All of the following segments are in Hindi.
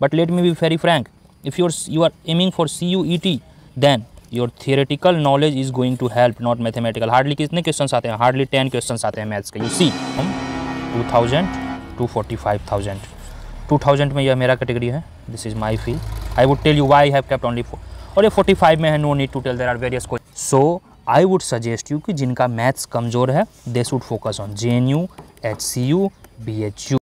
but let me be very frank, if you are aiming for CUET, then your theoretical knowledge is going to help, not mathematical. Hardly कितने questions आते हैं? Hardly 10 questions आते हैं maths के. You see, 2000 to 45,000. 2000 में यह मेरा कैटेगरी है. This is my fee. I would tell you why I have kept only 4. और ये 45 में है, no need to tell, there are various questions. So I would suggest you कि जिनका मैथ्स कमज़ोर है, they should focus on JNU, HCU, BHU.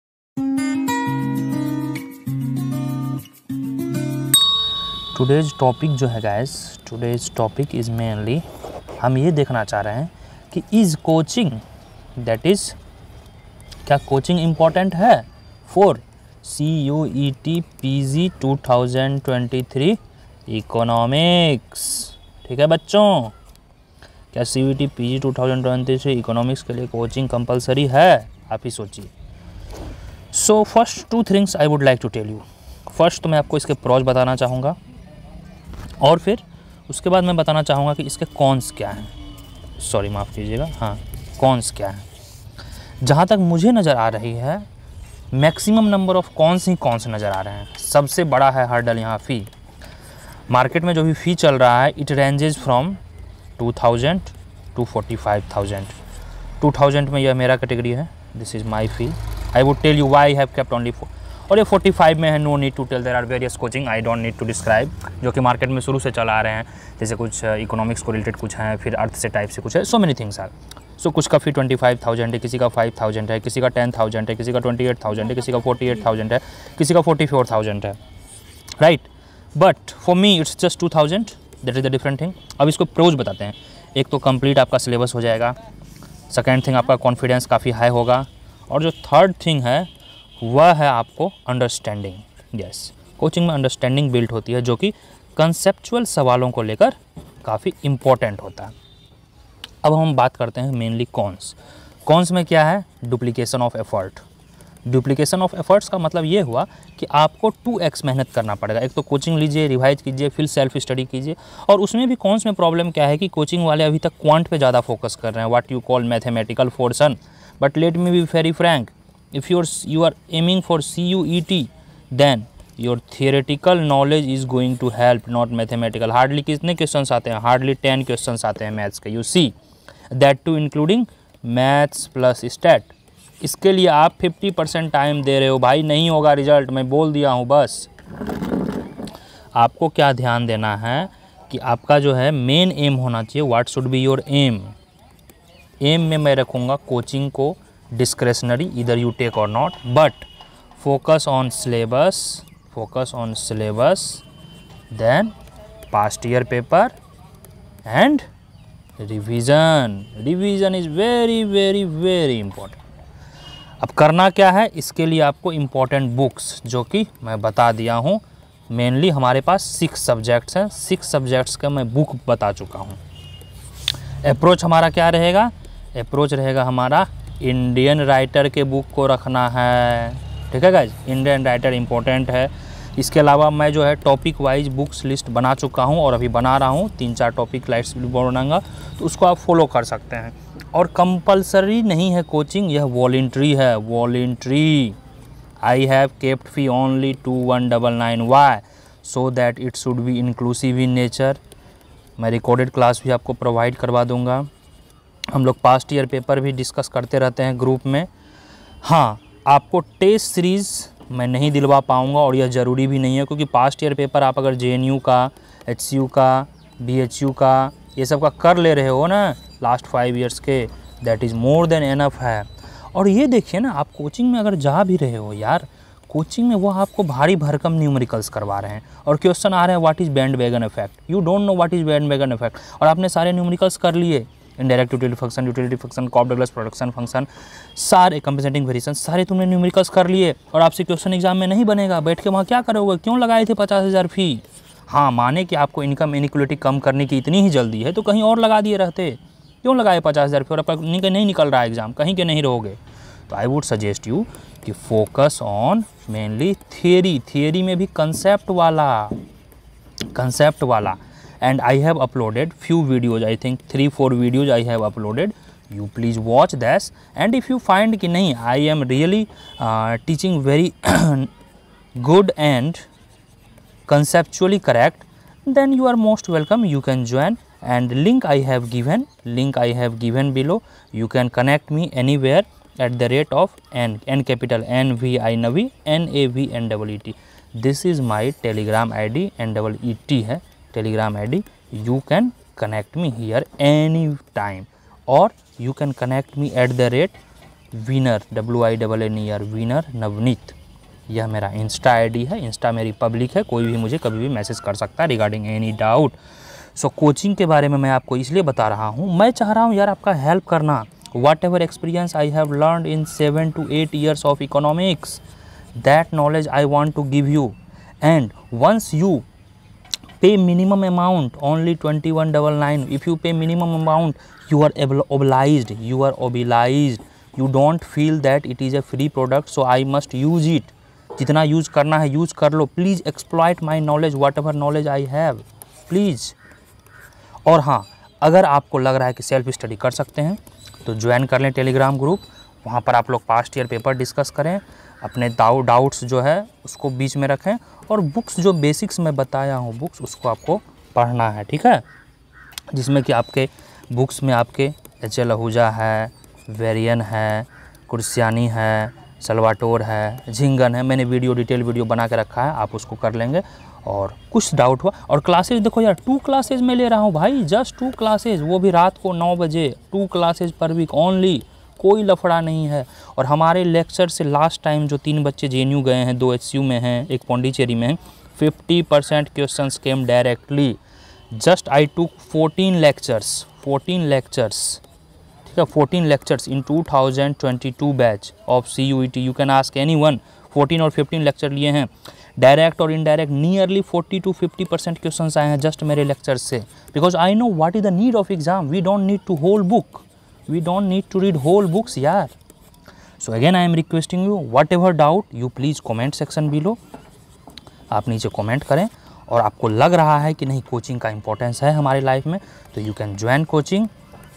Today's topic जो है guys, today's topic is mainly हम ये देखना चाह रहे हैं कि इज़ कोचिंग, दैट इज़ क्या कोचिंग इम्पॉर्टेंट है फॉर CUET PG 2023 इकोनॉमिक्स. ठीक है बच्चों, क्या CUET PG 2023 इकोनॉमिक्स के लिए कोचिंग कंपलसरी है? आप ही सोचिए. So first 2 things I would like to tell you. First तो मैं आपको इसके प्रॉज बताना चाहूँगा, और फिर उसके बाद मैं बताना चाहूँगा कि इसके कॉन्स क्या हैं. सॉरी माफ़ कीजिएगा, हाँ, कॉन्स क्या हैं. जहाँ तक मुझे नज़र आ रही है, maximum number of cons he cons नज़र आ रहे हैं. सबसे बड़ा है हर्डल यहाँ फ़ी. मार्केट में जो भी फ़ी चल रहा है, इट रेंजेज फ्रॉम 2000 to 45,000. 2000 में यह मेरा कैटेगरी है. This is my fee. I would tell you why have kept only 4. और ये 45 में है, no need to tell, there are various coaching, I don't need to describe, जो कि मार्केट में शुरू से चला आ रहे हैं. जैसे कुछ इकोनॉमिक्स को रिलेटेड कुछ हैं, फिर अर्थ से टाइप से कुछ है, सो मेनी थिंग्स आर. सो कुछ का फी 25,000 है, किसी का 5,000 है, किसी का 10,000 है, किसी का 28,000 है, किसी का 48,000 है, किसी का 44,000 है, right. But for me it's just 2,000, that is the different thing. अब इसको प्रोज बताते हैं. एक तो कंप्लीट आपका सिलेबस हो जाएगा. सेकेंड थिंग, आपका कॉन्फिडेंस काफ़ी हाई होगा. और जो थर्ड थिंग है वह है आपको अंडरस्टैंडिंग. यस, कोचिंग में अंडरस्टैंडिंग बिल्ड होती है, जो कि कंसेप्चुअल सवालों को लेकर काफ़ी इम्पोर्टेंट होता है. अब हम बात करते हैं मेनली कॉन्स. कॉन्स में क्या है? Duplication of effort. Duplication of efforts का मतलब ये हुआ कि आपको 2x मेहनत करना पड़ेगा. एक तो कोचिंग लीजिए, रिवाइज कीजिए, फिर सेल्फ स्टडी कीजिए. और उसमें भी कॉन्स में प्रॉब्लम क्या है कि कोचिंग वाले अभी तक क्वांट पे ज़्यादा फोकस कर रहे हैं, what you call mathematical portion. But let me be very Frank, if you are aiming for CUET, then your theoretical knowledge is going to help, not mathematical. Hardly कितने questions आते हैं? Hardly 10 questions आते हैं maths के. You see, that too including maths plus stat. इसके लिए आप 50% टाइम दे रहे हो. भाई नहीं होगा रिजल्ट, मैं बोल दिया हूँ. बस आपको क्या ध्यान देना है कि आपका जो है मेन एम होना चाहिए. What should be your aim? Aim में मैं रखूँगा कोचिंग को discretionary, either you take or not, but focus on syllabus, then past year paper and revision is very very very important. अब करना क्या है, इसके लिए आपको important books, जो कि मैं बता दिया हूँ. मेनली हमारे पास 6 सब्जेक्ट्स हैं. 6 सब्जेक्ट्स का मैं बुक बता चुका हूँ. अप्रोच हमारा क्या रहेगा? अप्रोच रहेगा हमारा इंडियन राइटर के बुक को रखना है. ठीक है गाइज, इंडियन राइटर इंपॉर्टेंट है. इसके अलावा मैं जो है टॉपिक वाइज बुक्स लिस्ट बना चुका हूँ और अभी बना रहा हूँ. 3-4 टॉपिक लाइट्स भी बनाऊंगा, तो उसको आप फॉलो कर सकते हैं. और कंपलसरी नहीं है कोचिंग, यह वॉलेंट्री है. Voluntary. I have kept fee only 2199. Why? So that it should be inclusive in nature. मैं रिकॉर्डेड क्लास भी आपको प्रोवाइड करवा दूँगा. हम लोग पास्ट ईयर पेपर भी डिस्कस करते रहते हैं ग्रुप में. हाँ, आपको टेस्ट सीरीज़ मैं नहीं दिलवा पाऊँगा, और यह ज़रूरी भी नहीं है, क्योंकि पास्ट ईयर पेपर आप अगर JNU का, HCU का, BHU का, ये सब का कर ले रहे हो ना लास्ट 5 ईयर्स के, that is more than enough है. और ये देखिए ना, आप कोचिंग में अगर जा भी रहे हो यार, कोचिंग में वो आपको भारी भरकम न्यूमेरिकल्स करवा रहे हैं और क्वेश्चन आ रहे हैं what is bandwagon effect. You don't know what is bandwagon effect, और आपने सारे न्यूमेरिकल्स कर लिए. Indirect utility function, Cobb Douglas production function, सारे कंपेंसेटिंग वेरिएशन, सारे तुमने न्यूमेरिकल्स कर लिए, और आपसे क्वेश्चन एग्जाम में नहीं बनेगा. बैठ के वहाँ क्या करोगे? क्यों लगाए थे 50,000 फी? हाँ, माने कि आपको इनकम इनइक्वालिटी कम करने की इतनी ही जल्दी है, तो कहीं और लगा दिए रहते. क्यों लगाए 50,000 फी और आपका नहीं निकल रहा है एग्ज़ाम, कहीं के नहीं रहोगे? तो आई वुड सजेस्ट यू कि फोकस ऑन मेनली थियरी में भी कंसेप्ट वाला. And I have uploaded few videos, I think 3-4 videos I have uploaded. You please watch this, and if you find कि नहीं I am really teaching very good and conceptually correct, then you are most welcome. You can join, and link I have given below. You can connect me anywhere at the rate of n capital NVI Navi NAVNEET. This is my Telegram ID, NEET है Telegram ID. You can connect me here any time, or you can connect me at the rate winner WINNER winner Navneet. यह मेरा इंस्टा आईडी है. इंस्टा मेरी पब्लिक है, कोई भी मुझे कभी भी मैसेज कर सकता है रिगार्डिंग एनी डाउट. सो कोचिंग के बारे में मैं आपको इसलिए बता रहा हूँ, मैं चाह रहा हूँ यार आपका हेल्प करना. What ever experience I have learn in 7 to 8 years of economics, that knowledge I want to give you. And once you pay minimum amount, only 2199, if you pay minimum amount, you are obliged. You don't feel that it is a free product, so I must use it. जितना यूज़ करना है यूज़ कर लो. Please exploit my knowledge, whatever knowledge I have, please. और हाँ, अगर आपको लग रहा है कि सेल्फ स्टडी कर सकते हैं तो ज्वाइन कर लें टेलीग्राम ग्रुप. वहाँ पर आप लोग पास्ट ईयर पेपर डिस्कस करें, अपने डाउट्स जो है उसको बीच में रखें, और बुक्स जो बेसिक्स मैं बताया हूँ बुक्स उसको आपको पढ़ना है, ठीक है. जिसमें कि आपके बुक्स में आपके एच.एल. आहूजा है, वेरियन है, कुर्सियानी है, सल्वाटोर है, झिंगन है. मैंने डिटेल वीडियो बना के रखा है, आप उसको कर लेंगे. और कुछ डाउट हुआ, और क्लासेज देखो यार 2 क्लासेज मैं ले रहा हूँ भाई, जस्ट 2 क्लासेज, वो भी रात को 9 बजे. 2 क्लासेज पर वीक ओनली, कोई लफड़ा नहीं है. और हमारे लेक्चर से लास्ट टाइम जो 3 बच्चे JNU गए हैं, 2 HCU में हैं, एक पौंडीचेरी में है, 50% questions came directly. Just I टूक 14 लेक्चर्स, ठीक है, 14 lectures in 2022 batch of CUET. You can ask anyone. 14 और 15 लेक्चर लिए हैं, डायरेक्ट और इनडायरेक्ट नियरली 40 to 50% क्वेश्चंस आए हैं जस्ट मेरे लेक्चर से. Because I know what is the need of exam. We don't need to whole book, we don't need to read whole books यार. So again I am requesting you, whatever doubt you please comment section below. आप नीचे कॉमेंट करें, और आपको लग रहा है कि नहीं कोचिंग का इंपॉर्टेंस है हमारी लाइफ में, तो यू कैन ज्वाइन कोचिंग.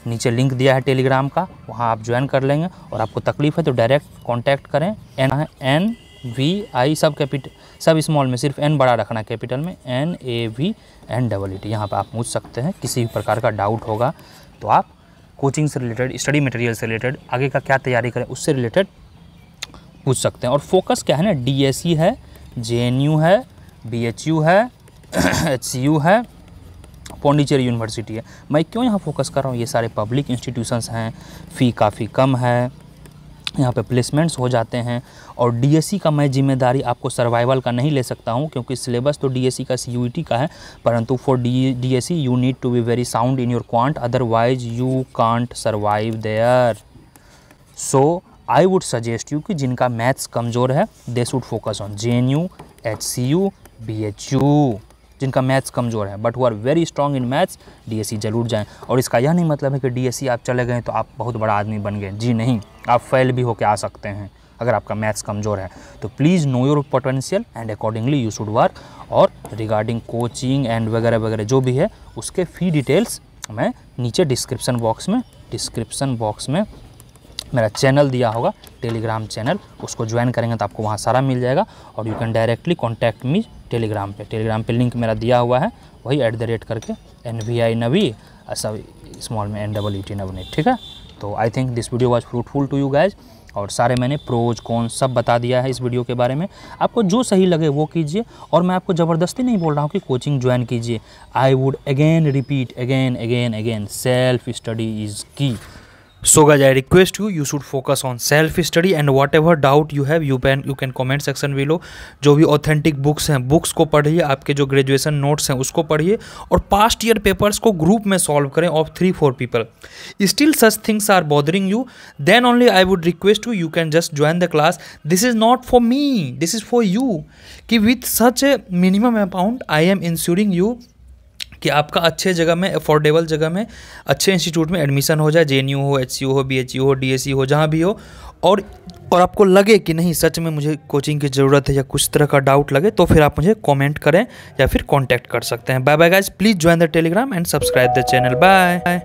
नीचे लिंक दिया है टेलीग्राम का, वहाँ आप ज्वाइन कर लेंगे. और आपको तकलीफ है तो डायरेक्ट कॉन्टैक्ट करें. NVI सब स्मॉल में, सिर्फ N बड़ा रखना कैपिटल में, NAVNEET. यहाँ पर आप पूछ सकते हैं, किसी भी प्रकार का डाउट होगा तो आप कोचिंग से रिलेटेड, स्टडी मटेरियल से रिलेटेड, आगे का क्या तैयारी करें उससे रिलेटेड पूछ सकते हैं. और फोकस क्या है ना, DSE है, JNU है, BHU है, HCU है, पौंडीचेरी यूनिवर्सिटी है. मैं क्यों यहाँ फोकस कर रहा हूँ, ये सारे पब्लिक इंस्टीट्यूशंस हैं, फ़ी काफ़ी कम है, यहाँ पे प्लेसमेंट्स हो जाते हैं. और DSE का मैं जिम्मेदारी आपको सर्वाइवल का नहीं ले सकता हूँ, क्योंकि सिलेबस तो DSE का CUET का है, परंतु for DSE you need to be very sound in your quant, otherwise you can't survive there. So I would suggest you कि जिनका मैथ्स कमज़ोर है they should focus on JNU, HCU, BHU. जिनका मैथ्स कमज़ोर है बट वो are very strong in maths, DSE जरूर जाएं. और इसका यह नहीं मतलब है कि DSE आप चले गए तो आप बहुत बड़ा आदमी बन गए. जी नहीं, आप फेल भी होकर आ सकते हैं अगर आपका मैथ्स कमज़ोर है. तो please know your potential and accordingly you should work. और रिगार्डिंग कोचिंग एंड वगैरह वगैरह जो भी है उसके फ़ी डिटेल्स मैं नीचे डिस्क्रिप्शन बॉक्स में मेरा चैनल दिया होगा, टेलीग्राम चैनल, उसको ज्वाइन करेंगे तो आपको वहाँ सारा मिल जाएगा. और you can directly contact me Telegram पे लिंक मेरा दिया हुआ है, वही @ करके NVI नवी सब स्मॉल में NEET नवनीत, ठीक है. तो I think this video was fruitful to you guys. और सारे मैंने प्रोज कौन सब बता दिया है इस वीडियो के बारे में. आपको जो सही लगे वो कीजिए, और मैं आपको ज़बरदस्ती नहीं बोल रहा हूँ कि कोचिंग ज्वाइन कीजिए. I would again repeat again self study is की. So guys, I request you should focus on self study, and whatever doubt you have you can comment section below. जो भी authentic books हैं, बुक्स को पढ़िए, आपके जो ग्रेजुएशन नोट्स हैं उसको पढ़िए, और पास्ट ईयर पेपर्स को ग्रुप में सॉल्व करें of 3-4 people. Still such things are bothering you, then only I would request you can just join the class. This is not for me, this is for you. कि with such a minimum amount I am ensuring you कि आपका अच्छे जगह में, अफोर्डेबल जगह में, अच्छे इंस्टीट्यूट में एडमिशन हो जाए. JNU हो, HCU हो, BHU हो, DSE हो, जहाँ भी हो. और आपको लगे कि नहीं सच में मुझे कोचिंग की ज़रूरत है या कुछ तरह का डाउट लगे तो फिर आप मुझे कमेंट करें या फिर कांटेक्ट कर सकते हैं. Bye bye guys, please join the Telegram and subscribe the channel. Bye.